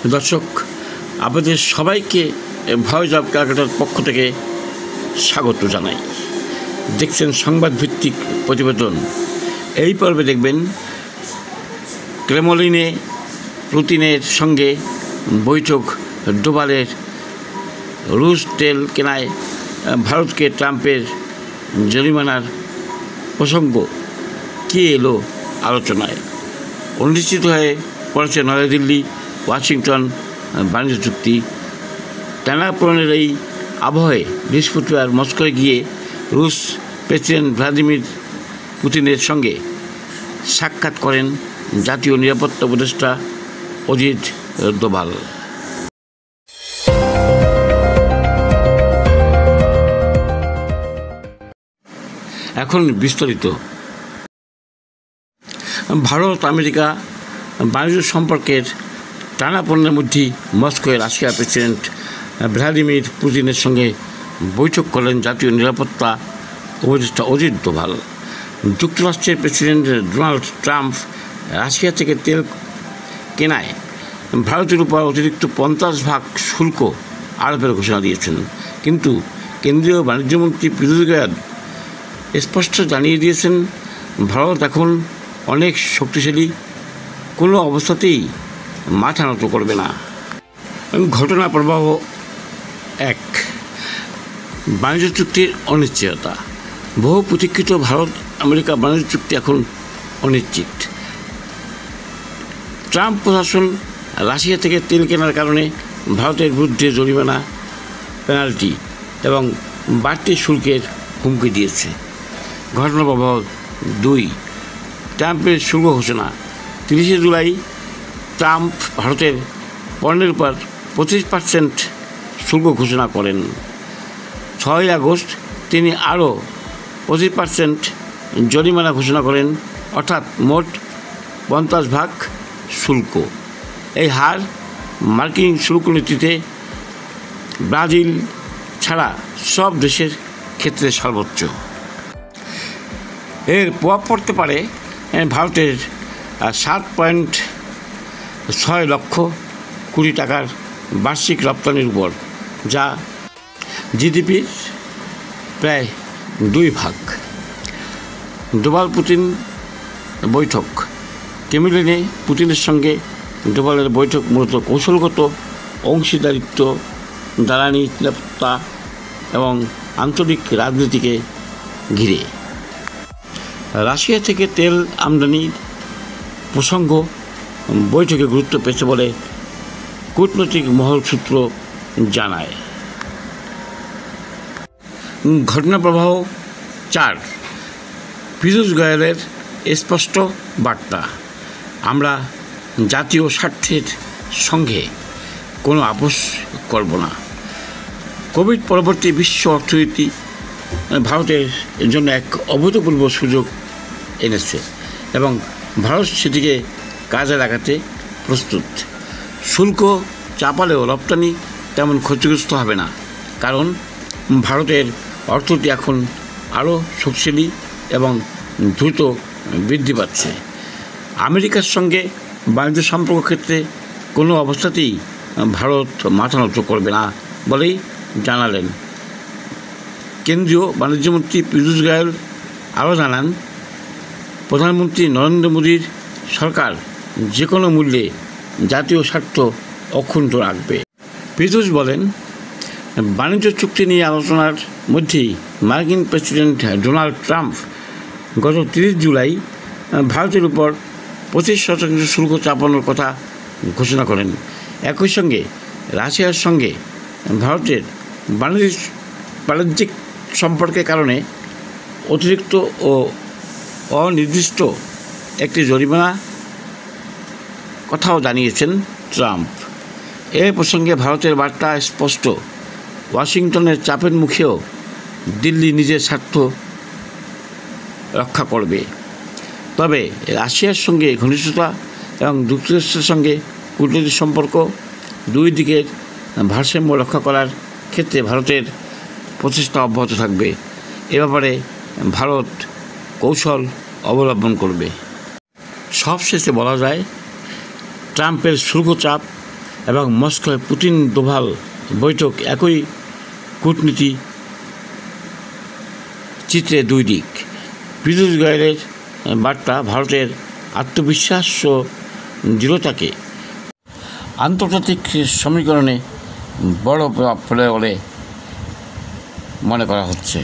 দর্শক, আপনাদের সবাইকে ভয়েস অব ক্যালকাটার পক্ষ থেকে স্বাগত জানাই। দেখছেন সংবাদ ভিত্তিক প্রতিবেদন। এই পর্বে দেখবেন ক্রেমলিনে পুতিনের সঙ্গে বৈঠক, ডোভালের রুশ তেল কেনায় ভারতকে ট্রাম্পের জরিমানার প্রসঙ্গ কে এলো আলোচনায়। অনুষ্ঠিত হয়ে পড়েছে নয়াদিল্লি ওয়াশিংটন বাণিজ্য চুক্তি। টানাপোড়েনের এই আবহে বৃহস্পতিবার মস্কোয় গিয়ে রুশ প্রেসিডেন্ট ভ্লাদিমির পুতিনের সঙ্গে সাক্ষাৎ করেন জাতীয় নিরাপত্তা উপদেষ্টা অজিত দোভাল। এখন বিস্তারিত। ভারত আমেরিকা বাণিজ্য সম্পর্কের টানাপোড়েনের মধ্যেই মস্কোয় রাশিয়ার প্রেসিডেন্ট ভ্লাদিমির পুতিনের সঙ্গে বৈঠক করলেন জাতীয় নিরাপত্তা উপদেষ্টা অজিত দোভাল। যুক্তরাষ্ট্রের প্রেসিডেন্ট ডোনাল্ড ট্রাম্প রাশিয়া থেকে তেল কেনায় ভারতের উপর অতিরিক্ত 50% শুল্ক আরোপের ঘোষণা দিয়েছেন, কিন্তু কেন্দ্রীয় বাণিজ্যমন্ত্রী পীযূষ গোয়েল স্পষ্ট জানিয়ে দিয়েছেন ভারত এখন অনেক শক্তিশালী, কোনো অবস্থাতেই মাথা নত করবে না। ঘটনা প্রবাহ 1, বাণিজ্য চুক্তির অনিশ্চয়তা। বহু প্রতীক্ষিত ভারত আমেরিকা বাণিজ্য চুক্তি এখন অনিশ্চিত। ট্রাম্প প্রশাসন রাশিয়া থেকে তেল কেনার কারণে ভারতের বিরুদ্ধে জরিমানা, পেনাল্টি এবং বাড়তি শুল্কের হুমকি দিয়েছে। ঘটনা প্রবাহ 2, ট্রাম্পের শুল্ক ঘোষণা। 30 জুলাই ট্রাম্প ভারতের পণ্যের উপর 25% শুল্ক ঘোষণা করেন। 6 আগস্ট তিনি আরও 25% জরিমানা ঘোষণা করেন, অর্থাৎ মোট 50% শুল্ক। এই হার মার্কিন শুল্ক নীতিতে ব্রাজিল ছাড়া সব দেশের ক্ষেত্রে সর্বোচ্চ। এর প্রভাব পড়তে পারে ভারতের 7.6 লক্ষ কোটি টাকার বার্ষিক রপ্তানির উপর, যা জিডিপির প্রায় 2%। ডোভাল পুতিন বৈঠক। ক্রেমলিনে পুতিনের সঙ্গে ডোভালের বৈঠক মূলত কৌশলগত অংশীদারিত্ব, জ্বালানি নিরাপত্তা এবং আন্তরিক রাজনীতিকে ঘিরে। রাশিয়া থেকে তেল আমদানির প্রসঙ্গ বৈঠকে গুরুত্ব পেয়েছে বলে কূটনৈতিক মহল সূত্র জানায়। ঘটনা প্রবাহ 4, পীযূষ গোয়েলের স্পষ্ট বার্তা। আমরা জাতীয় স্বার্থের সঙ্গে কোনো আপোষ করব না। কোভিড পরবর্তী বিশ্ব অর্থনীতি ভারতের জন্য এক অভূতপূর্ব সুযোগ এনেছে এবং ভারত সেটিকে কাজে লাগাতে প্রস্তুত। শুল্ক চাপালেও রপ্তানি তেমন ক্ষতিগ্রস্ত হবে না, কারণ ভারতের অর্থনীতি এখন আরও শক্তিশালী এবং দ্রুত বৃদ্ধি পাচ্ছে। আমেরিকার সঙ্গে বাণিজ্য সম্পর্ক ক্ষেত্রে কোনো অবস্থাতেই ভারত মাথা নত করবে না বলেই জানালেন কেন্দ্রীয় বাণিজ্যমন্ত্রী পীযূষ গোয়েল। আরও জানান, প্রধানমন্ত্রী নরেন্দ্র মোদীর সরকার যে কোনো মূল্যে জাতীয় স্বার্থ অক্ষুণ্ণ রাখবে। পীযূষ বলেন, বাণিজ্য চুক্তি নিয়ে আলোচনার মধ্যেই মার্কিন প্রেসিডেন্ট ডোনাল্ড ট্রাম্প গত 30 জুলাই ভারতের উপর 25% শুল্ক চাপানোর কথা ঘোষণা করেন। একই সঙ্গে রাশিয়ার সঙ্গে ভারতের বাণিজ্যিক সম্পর্কের কারণে অতিরিক্ত ও অনির্দিষ্ট একটি জরিমানা কথাও জানিয়েছেন ট্রাম্প। এ প্রসঙ্গে ভারতের বার্তা স্পষ্ট, ওয়াশিংটনের চাপের মুখেও দিল্লি নিজের স্বার্থ রক্ষা করবে। তবে রাশিয়ার সঙ্গে ঘনিষ্ঠতা এবং যুক্তরাষ্ট্রের সঙ্গে কূটনৈতিক সম্পর্ক, দুই দিকের ভারসাম্য রক্ষা করার ক্ষেত্রে ভারতের প্রচেষ্টা অব্যাহত থাকবে। এ ব্যাপারে ভারত কৌশল অবলম্বন করবে। সবশেষে বলা যায়, ট্রাম্পের শুল্ক চাপ এবং মস্কোয় পুতিন দোভাল বৈঠক একই কূটনীতি চিত্রে দুই দিক। পীযূষ গোয়েলের বার্তা ভারতের আত্মবিশ্বাস ও দৃঢ়তাকে আন্তর্জাতিক সমীকরণে বড় প্রভাব ফেলে বলে মনে করা হচ্ছে।